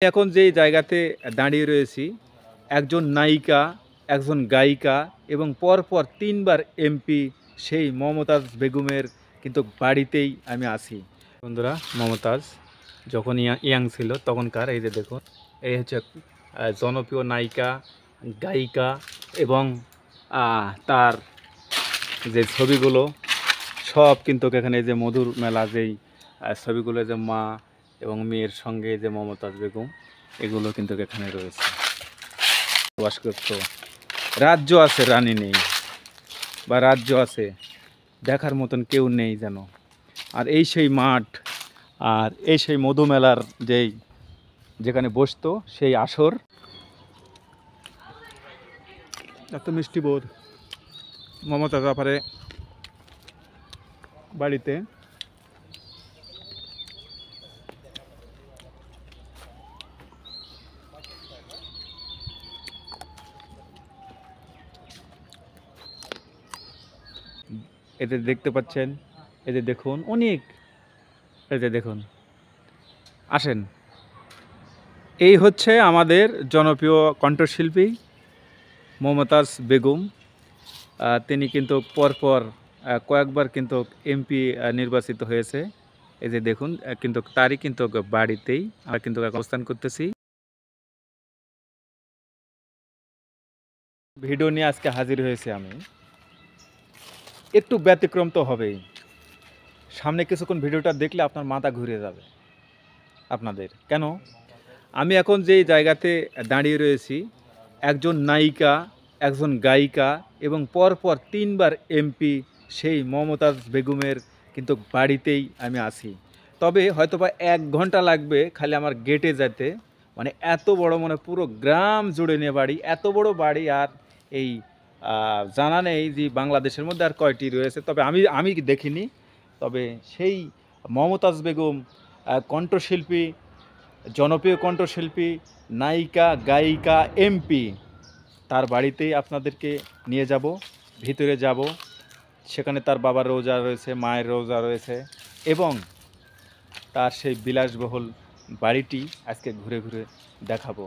এখন যেই জায়গাতে দাঁড়িয়ে রয়েছি, একজন নায়িকা, একজন গায়িকা এবং পরপর ৩ বার এমপি সেই মমতাজ বেগমের কিন্তু বাড়িতেই আমি আছি। বন্ধুরা, মমতাজ যখন ইয়াং ছিল তখনকার এই যে দেখুন, এই হচ্ছে জনপ্রিয় নায়িকা, গায়িকা এবং তার যে ছবিগুলো সব কিন্তু এখানে যে মধুর মেলা যেই ছবিগুলো যে মা এবং মেয়ের সঙ্গে যে মমতাজ বেগম এগুলো কিন্তু এখানে রয়েছে। বাস করতো, রাজ্য আছে রানী নেই, বা রাজ্য আছে দেখার মতন কেউ নেই যেন। আর এই সেই মাঠ, আর এই সেই মধু মেলার যেখানে বসতো সেই আসর। এত মিষ্টি বোধ মমতাজ আপারে বাড়িতে। এতে দেখতে পাচ্ছেন, এই যে দেখুন অনেক, এই যে দেখুন, আসেন। এই হচ্ছে আমাদের জনপ্রিয় কণ্ঠশিল্পী মমতাজ বেগম। তিনি কিন্তু পরপর কয়েকবার কিন্তু এমপি নির্বাচিত হয়েছে। এই যে দেখুন, কিন্তু তারই কিন্তু বাড়িতেই আমরা কিন্তু অবস্থান করতেছি। ভিডিও নিয়ে আজকে হাজির হয়েছে আমি। একটু ব্যতিক্রম তো হবেই। সামনে কিছুক্ষণ ভিডিওটা দেখলে আপনার মাথা ঘুরে যাবে আপনাদের। কেন? আমি এখন যেই জায়গাতে দাঁড়িয়ে রয়েছি, একজন নায়িকা, একজন গায়িকা এবং পরপর ৩ বার এমপি সেই মমতাজ বেগমের কিন্তু বাড়িতেই আমি আছি। তবে হয়তোবা ১ ঘন্টা লাগবে খালি আমার গেটে যেতে। মানে এত বড়, মানে পুরো গ্রাম জুড়ে নিয়ে বাড়ি, এত বড় বাড়ি। আর এই জানা নেই যে বাংলাদেশের মধ্যে আর কয়টি রয়েছে, তবে আমি দেখিনি। তবে সেই মমতাজ বেগম কণ্ঠশিল্পী, জনপ্রিয় কণ্ঠশিল্পী, নায়িকা, গায়িকা, এমপি, তার বাড়িতেই আপনাদেরকে নিয়ে যাব, ভিতরে যাব। সেখানে তার বাবার রোজা রয়েছে, মায়ের রোজা রয়েছে এবং তার সেই বিলাসবহুল বাড়িটি আজকে ঘুরে ঘুরে দেখাবো।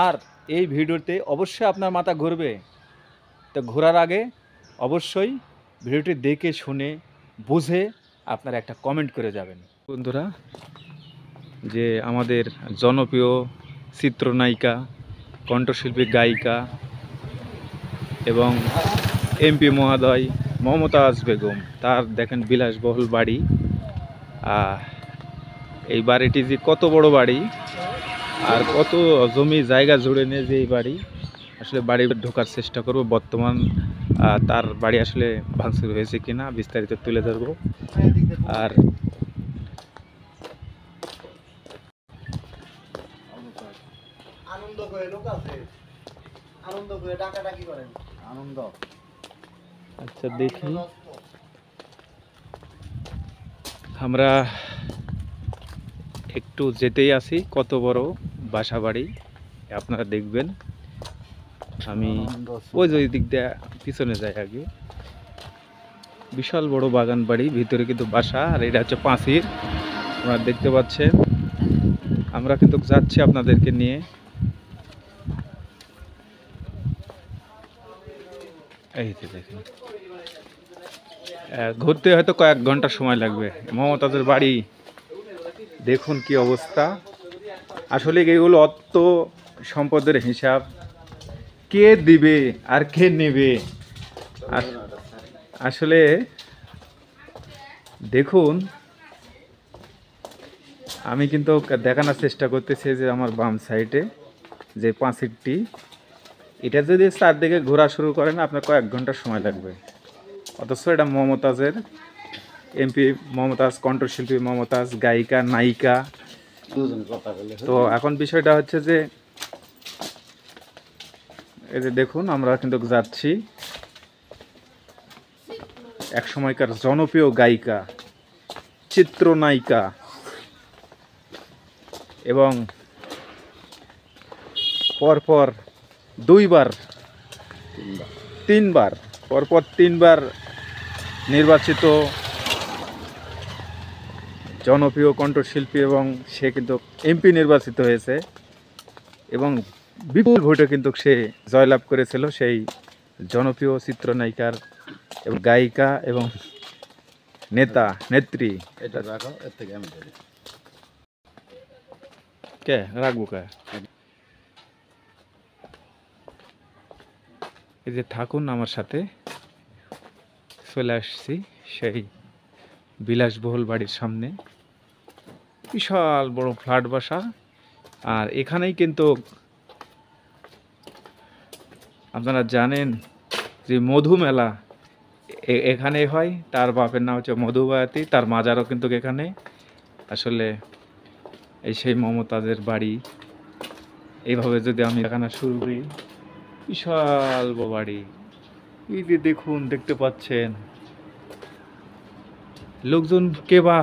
আর এই ভিডিওতে অবশ্যই আপনার মাথা ঘুরবে। তো ঘোরার আগে অবশ্যই ভিডিওটি দেখে শুনে বুঝে আপনারা একটা কমেন্ট করে যাবেন। বন্ধুরা, যে আমাদের জনপ্রিয় চিত্রনায়িকা, কণ্ঠশিল্পী, গায়িকা এবং এমপি মহোদয় মমতাজ বেগম, তার দেখেন বিলাসবহুল বাড়ি। এই বাড়িটি যে কত বড় বাড়ি আর কত জমি জায়গা জুড়ে নিয়ে যে এই বাড়ি, আসলে বাড়ি ঢোকার চেষ্টা করব। বর্তমান তার বাড়ি আসলে ভাঙচুর হয়েছে কিনা বিস্তারিত তুলে ধরবো। আর আনন্দ করে লোক আছে, আনন্দ করে ডাকাডাকি করেন, আনন্দ। আচ্ছা, দেখি আমরা একটু যেতেই আসি। কত বড় বাসা বাড়ি আপনারা দেখবেন। আমি ওই যে দিক দিয়ে পিছনে যাই আগে। বিশাল বড় বাগান বাড়ি, ভিতরে কিন্তু বাসা। আর এটা হচ্ছে পাঁচির, আপনারা দেখতে পাচ্ছেন। আমরা কিন্তু যাচ্ছি আপনাদেরকে নিয়ে। এই যে দেখেন, ঘুরতে হয়তো কয়েক ঘন্টা সময় লাগবে। মমতাজের বাড়ি দেখুন কি অবস্থা। আসলে এগুলো অর্থ সম্পদের হিসাব কে দিবে আর কে নেবে। আসলে দেখুন, আমি কিন্তু দেখানোর চেষ্টা করতেছি যে আমার বাম সাইডে যে পাঁচিরটি, এটা যদি চারদিকে ঘোরা শুরু করেন আপনার কয়েক ঘন্টা সময় লাগবে। অথচ এটা মমতাজের, এমপি মমতাজ, কণ্ঠশিল্পী মমতাজ, গায়িকা, নায়িকা। তো এখন বিষয়টা হচ্ছে যে এই যে দেখুন, আমরা কিন্তু যাচ্ছি এক সময়কার জনপ্রিয় গায়িকা, চিত্রনায়িকা এবং পরপর তিনবার নির্বাচিত জনপ্রিয় কণ্ঠশিল্পী এবং সে কিন্তু এমপি নির্বাচিত হয়েছে। এবং বিপুল ভোটে কিন্তু সে জয়লাভ করেছিল সেই জনপ্রিয় চিত্রনায়িকার এবং গায়িকা এবং নেতা নেত্রী। এটা রাখো, এর থেকে আমি দেবো। কে রাখবো কে? এই যে থাকুন আমার সাথে, চলে আসছি সেই বিলাসবহুল বাড়ির সামনে। বিশাল বড় ফ্ল্যাট বাসা, আর এখানেই কিন্তু আপনারা জানেন যে মধু মেলা এখানে হয়। তার বাপের নাম হচ্ছে মধুবায়াতি, তার মাজারও কিন্তু এখানে। আসলে এই সেই মমতাজের বাড়ি। এইভাবে যদি আমি দেখানো শুরু করি, বিশাল বড় বাড়ি। এই যে দেখুন, দেখতে পাচ্ছেন লোকজন কে বা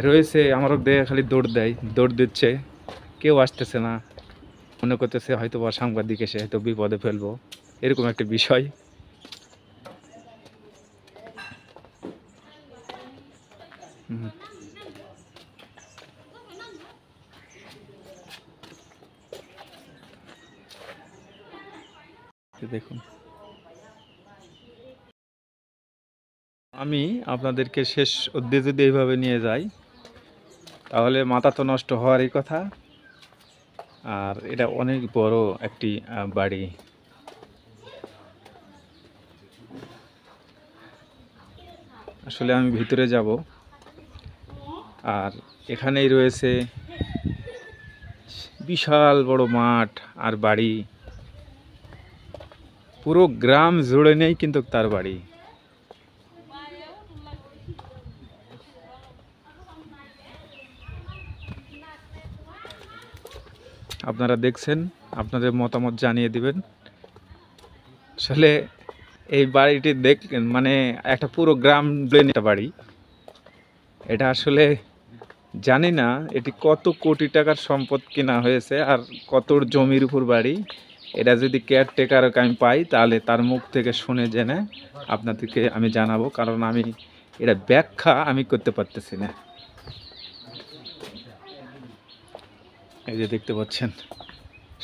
রয়েছে, আমারও দেয় খালি দৌড় দিচ্ছে, কেউ আসতেছে না। মনে করতেছে হয়তো বা সাংবাদিক এসে হয়তো বিপদে ফেলবো, এরকম একটা বিষয়। হুম। দেখুন, আমি আপনাদেরকে শেষ অবধি যদি এইভাবে নিয়ে যাই তাহলে মাথা তো নষ্ট হওয়ারই কথা। আর এটা অনেক বড় একটি বাড়ি। আসলে আমি ভিতরে যাব, আর এখানেই রয়েছে বিশাল বড় মাঠ আর বাড়ি। পুরো গ্রাম জুড়ে নেই কিন্তু তার বাড়ি। আপনারা দেখছেন, আপনাদের মতামত জানিয়ে দিবেন। আসলে এই বাড়িটি মানে একটা পুরো গ্রাম জুড়ে একটা বাড়ি। এটা আসলে জানি না এটি কত কোটি টাকার সম্পদ কেনা হয়েছে আর কত জমির উপর বাড়ি। এটা যদি কেয়ারটেকার আমি পাই তাহলে তার মুখ থেকে শুনে জেনে আপনাদেরকে আমি জানাবো, কারণ আমি এটা ব্যাখ্যা আমি করতে পারতেছি না। এই যে দেখতে পাচ্ছেন,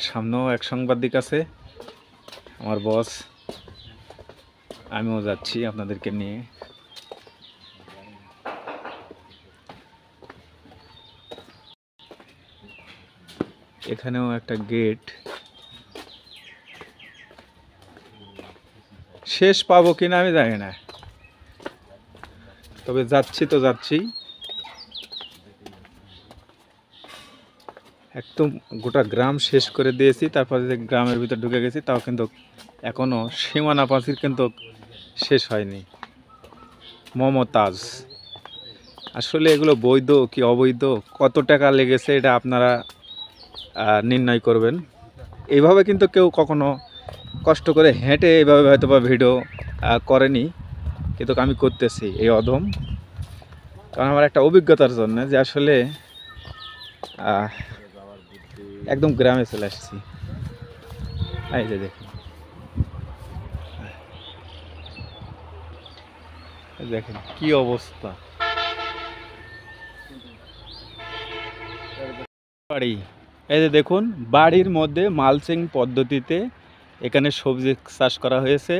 সামনেও এক সাংবাদিক আছে, আমার বস। আমিও যাচ্ছি আপনাদেরকে নিয়ে। এখানেও একটা গেট। শেষ পাবো কিনা আমি জানি না, তবে যাচ্ছি তো যাচ্ছি। একদম গোটা গ্রাম শেষ করে দিয়েছি, তারপরে যে গ্রামের ভিতর ঢুকে গেছি, তাও কিন্তু এখনো সীমানা প্রাচীর কিন্তু শেষ হয়নি। মমতাজ, আসলে এগুলো বৈধ কি অবৈধ, কত টাকা লেগেছে এটা আপনারা নির্ণয় করবেন। এইভাবে কিন্তু কেউ কখনো কষ্ট করে হেঁটে এইভাবে হয়তো বা ভিডিও করেনি, কিন্তু আমি করতেছি এই অধম, কারণ আমার একটা অভিজ্ঞতার জন্য যে আসলে একদম গ্রামে চলে আসছি। এই যে দেখুন, দেখেন কি অবস্থা বাড়ি। এই যে দেখুন, বাড়ির মধ্যে মালচিং পদ্ধতিতে এখানে সবজি চাষ করা হয়েছে।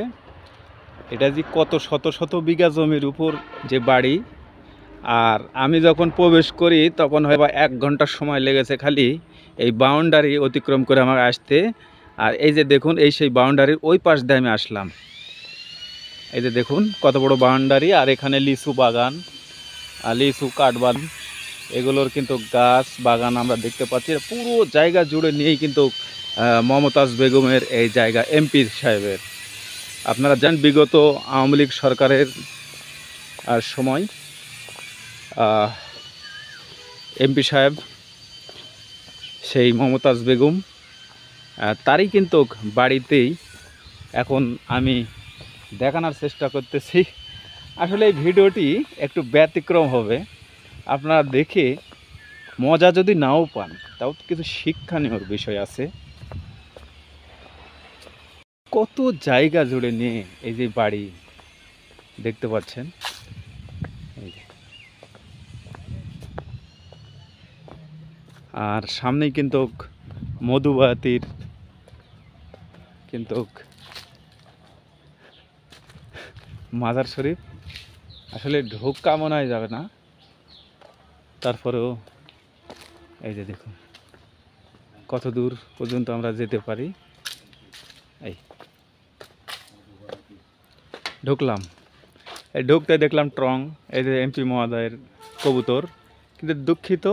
এটা যে কত শত শত বিঘা জমির উপর যে বাড়ি। আর আমি যখন প্রবেশ করি তখন হয়তো 1 ঘন্টার সময় লেগেছে খালি এই বাউন্ডারি অতিক্রম করে আমার আসতে। আর এই যে দেখুন, এই সেই বাউন্ডারির ওই পাশ দিয়ে আমি আসলাম। এই যে দেখুন কত বড় বাউন্ডারি, আর এখানে লিচু বাগান, লিচু কাঠবাগান, এগুলোর কিন্তু গাছ বাগান আমরা দেখতে পাচ্ছি। পুরো জায়গা জুড়ে নিয়েই কিন্তু মমতাজ বেগমের এই জায়গা, এমপি সাহেবের। আপনারা জানেন বিগত আওয়ামী লীগ সরকারের সময় এমপি সাহেব সেই মমতাজ বেগম তারই কিন্তু বাড়িতেই এখন আমি দেখানোর চেষ্টা করতেছি। আসলে এই ভিডিওটি একটু ব্যতিক্রম হবে, আপনারা দেখে মজা যদি নাও পান তাও কিছু শিক্ষণীয় বিষয় আছে। কত জায়গা জুড়ে নিয়ে এই যে বাড়ি দেখতে পাচ্ছেন। আর সামনেই কিন্তু মধুবাতির কিন্তু মাজার শরীফ আসলে ঢোকা মনে হয় যাবে না, তারপরেও এই যে দেখুন কত দূর পর্যন্ত আমরা যেতে পারি। এই ঢুকলাম, এই ঢুকতে দেখলাম ট্রং, এই যে এমপি মহোদয়ের কবুতর, কিন্তু দুঃখিত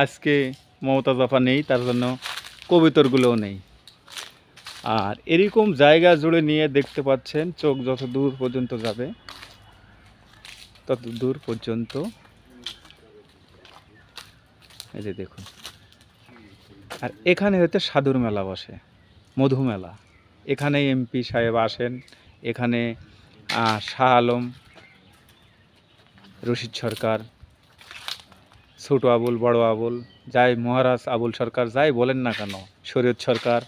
আজকে মমতা জাফা নেই, তার জন্য কবুতরগুলোও নেই। আর এরকম জায়গা জুড়ে নিয়ে দেখতে পাচ্ছেন, চোখ যত দূর পর্যন্ত যাবে তত দূর পর্যন্ত এই যে দেখুন। আর এখানে হয়তো সাধুর মেলা বসে, মধু মেলা। এখানে এমপি সাহেব আসেন, এখানে শাহ আলম, রশিদ সরকার, ছোট আবুল, বড় আবুল, যাই মহারাজ আবুল সরকার যাই বলেন না কেন, শরীয়ত সরকার,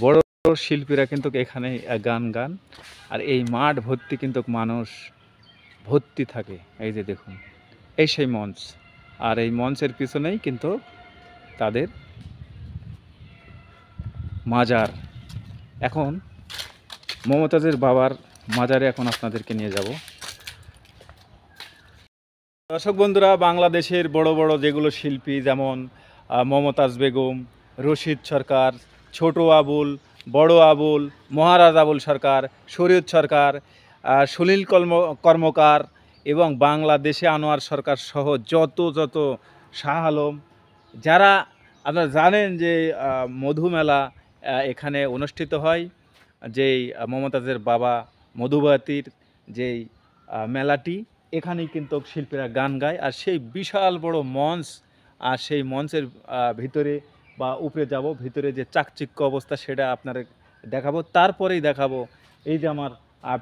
বড় বড় শিল্পীরা কিন্তু এখানে গান। আর এই মাঠ ভর্তি কিন্তু মানুষ ভর্তি থাকে। এই যে দেখুন, এই সেই মঞ্চ, আর এই মঞ্চের পিছনেই কিন্তু তাদের মাজার। এখন মমতাজের বাবার মাজারে এখন আপনাদেরকে নিয়ে যাব। দর্শক বন্ধুরা, বাংলাদেশের বড় বড় যেগুলো শিল্পী, যেমন মমতাজ বেগম, রশিদ সরকার, ছোট আবুল, বড় আবুল, মহারাজ আবুল সরকার, শরীয়ত সরকার, সলিল কর্মকার এবং বাংলাদেশে আনোয়ার সরকার সহ যত শাহ আলম, যারা আপনারা জানেন যে মধু মেলা এখানে অনুষ্ঠিত হয়, যেই মমতাজের বাবা মধুবাতির যেই মেলাটি, এখানেই কিন্তু শিল্পীরা গান গায়। আর সেই বিশাল বড় মঞ্চ, আর সেই মঞ্চের ভিতরে বা উপরে যাব, ভিতরে যে চাকচিক্য অবস্থা সেটা আপনারা দেখাবো। তারপরেই দেখাবো এই যে আমার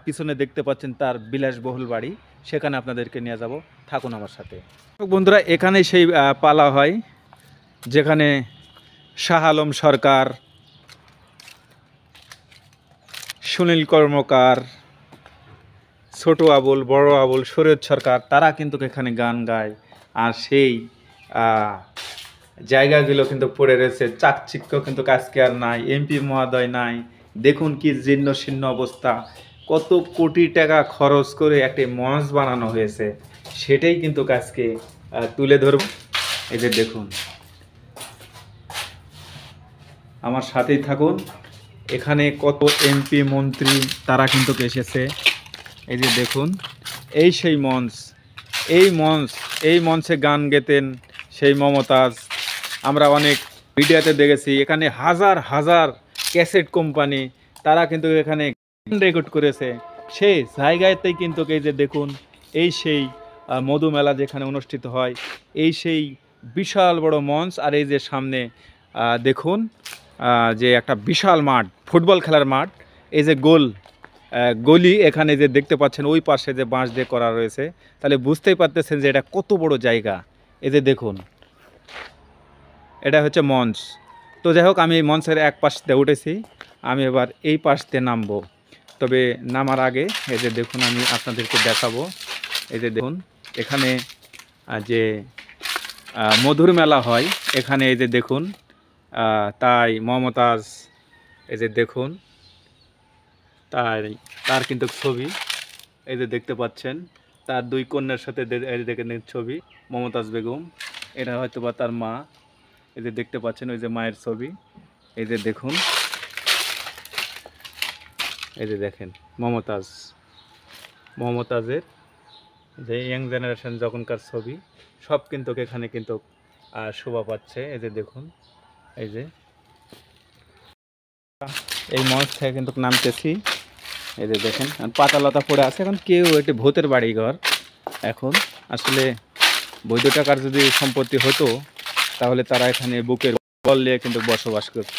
পিছনে দেখতে পাচ্ছেন তার বিলাসবহুল বাড়ি, সেখানে আপনাদেরকে নিয়ে যাব, থাকুন আমার সাথে। বন্ধুরা, এখানেই সেই পালা হয় যেখানে শাহ আলম সরকার, সুনীল কর্মকার, ছোট আবুল, বড় আবুল, শরীয়ত সরকার, তারা কিন্তু এখানে গান গায়। আর সেই জায়গাগুলো কিন্তু পড়ে রয়েছে, চাকচিক্য কিন্তু আজকে আর নাই, এমপি মহোদয় নাই। দেখুন কি জীর্ণ শীর্ণ অবস্থা, কত কোটি টাকা খরচ করে একটি মঞ্চ বানানো হয়েছে, সেটাই কিন্তু আজকে তুলে ধরব। এই যে দেখুন, আমার সাথেই থাকুন। এখানে কত এমপি মন্ত্রী তারা কিন্তু এসেছে। এই যে দেখুন, এই সেই মঞ্চ, এই মঞ্চে গান গেতেন সেই মমতাজ। আমরা অনেক ভিডিওতে দেখেছি, এখানে হাজার হাজার ক্যাসেট কোম্পানি তারা কিন্তু এখানে গান রেকর্ড করেছে। সেই জায়গাতেই কিন্তু এই যে দেখুন, এই সেই মধু মেলা যেখানে অনুষ্ঠিত হয়, এই সেই বিশাল বড় মঞ্চ। আর এই যে সামনে দেখুন যে একটা বিশাল মাঠ, ফুটবল খেলার মাঠ, এই যে গলি এখানে যে দেখতে পাচ্ছেন, ওই পাশে যে বাঁশ দিয়ে করা রয়েছে, তাহলে বুঝতেই পারতেছেন যে এটা কত বড় জায়গা। এই যে দেখুন, এটা হচ্ছে মঞ্চ। তো যাই হোক, আমি এই মঞ্চের এক পাশ দিয়ে উঠেছি, আমি এবার এই পাশ দিয়ে নামবো। তবে নামার আগে এই যে দেখুন, আমি আপনাদেরকে দেখাবো। এই যে দেখুন, এখানে যে মধুর মেলা হয়, এখানে এই যে দেখুন, তাই মমতাজ, এই যে দেখুন তার কিন্তু ছবি, এই যে দেখতে পাচ্ছেন, তার দুই কন্যার সাথে দেখেন ছবি, মমতাজ বেগম, এটা হয়তো বা তার মা। এই যে দেখতে পাচ্ছেন, ওই যে মায়ের ছবি। এই যে দেখুন, এই যে দেখেন মমতাজের যে ইয়াং জেনারেশন যখনকার ছবি, সব কিন্তু এখানে কিন্তু শোভা পাচ্ছে। এই যে দেখুন, এই যে এই মঞ্চ থেকে কিন্তু নামতেছি। এই যে দেখেন, পাতালতা পড়ে আছে, এখন কেউ একটি ভূতের বাড়ি ঘর। এখন আসলে বৈধ টাকার যদি সম্পত্তি হতো, তাহলে তারা এখানে বুকের বল নিয়ে কিন্তু বসবাস করত।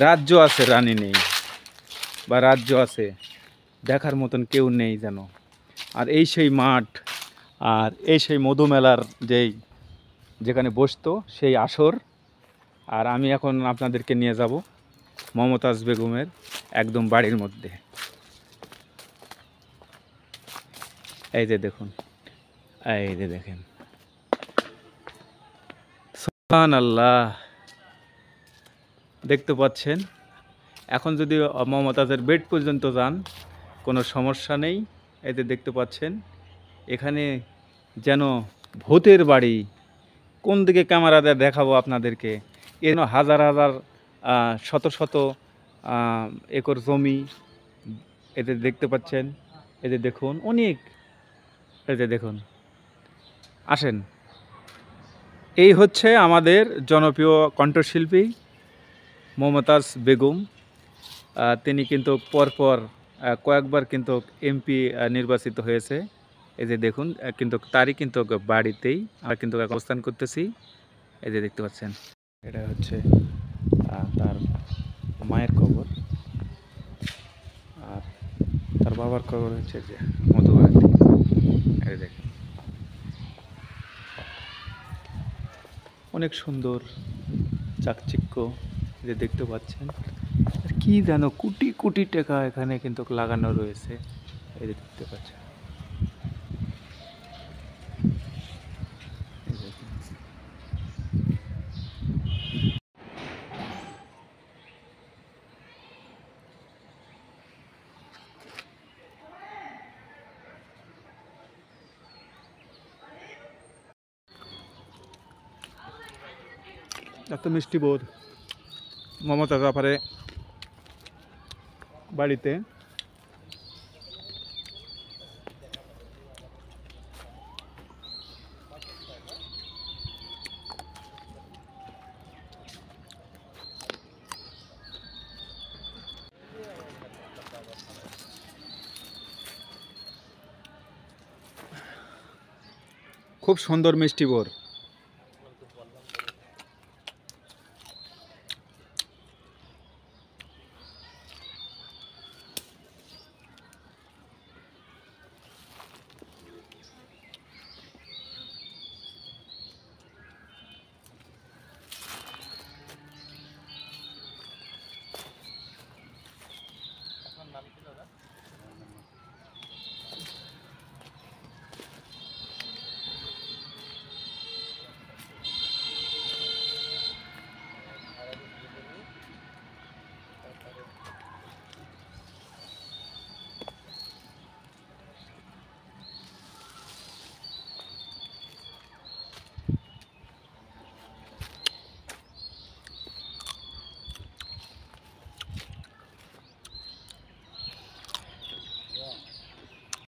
রাজ্য আছে, রানী নেই, বা রাজ্য আছে, দেখার মতন কেউ নেই যেন। আর এই সেই মাঠ, আর এই সেই মধু মেলার যেখানে বসতো সেই আসর। আর আমি এখন আপনাদেরকে নিয়ে যাব মমতাজ বেগমের একদম বাড়ির মধ্যে। এই যে দেখুন, এই যে দেখেন, সুবহানাল্লাহ, দেখতে পাচ্ছেন। এখন যদি মমতাজের বেড পর্যন্ত যান, কোনো সমস্যা নেই। এই যে দেখতে পাচ্ছেন, এখানে যেন ভূতের বাড়ি। কোন দিকে ক্যামেরা দিয়ে দেখাবো আপনাদেরকে? এর হাজার হাজার শত শত একর জমি। এদের দেখতে পাচ্ছেন, এই যে দেখুন অনেক, এই যে দেখুন, আসেন। এই হচ্ছে আমাদের জনপ্রিয় কণ্ঠশিল্পী মমতাজ বেগম। তিনি কিন্তু পরপর কয়েকবার কিন্তু এমপি নির্বাচিত হয়েছে। এই যে দেখুন, কিন্তু তারই কিন্তু বাড়িতেই আমরা কিন্তু অবস্থান করতেছি। এই যে দেখতে পাচ্ছেন, এটা হচ্ছে তার মায়ের কবর, আর তার বাবার কবর হচ্ছে যে মধুবাড়িতে। এই দেখেন, অনেক সুন্দর চাকচিক্য, যে দেখতে পাচ্ছেন। আর কি যেন কোটি কোটি টাকা এখানে কিন্তু লাগানো রয়েছে, এই যে দেখতে পাচ্ছেন। এই দেখুন। এত মিষ্টি বোধ মমতা জাফারে বাড়িতে। খুব সুন্দর মিষ্টি বোর।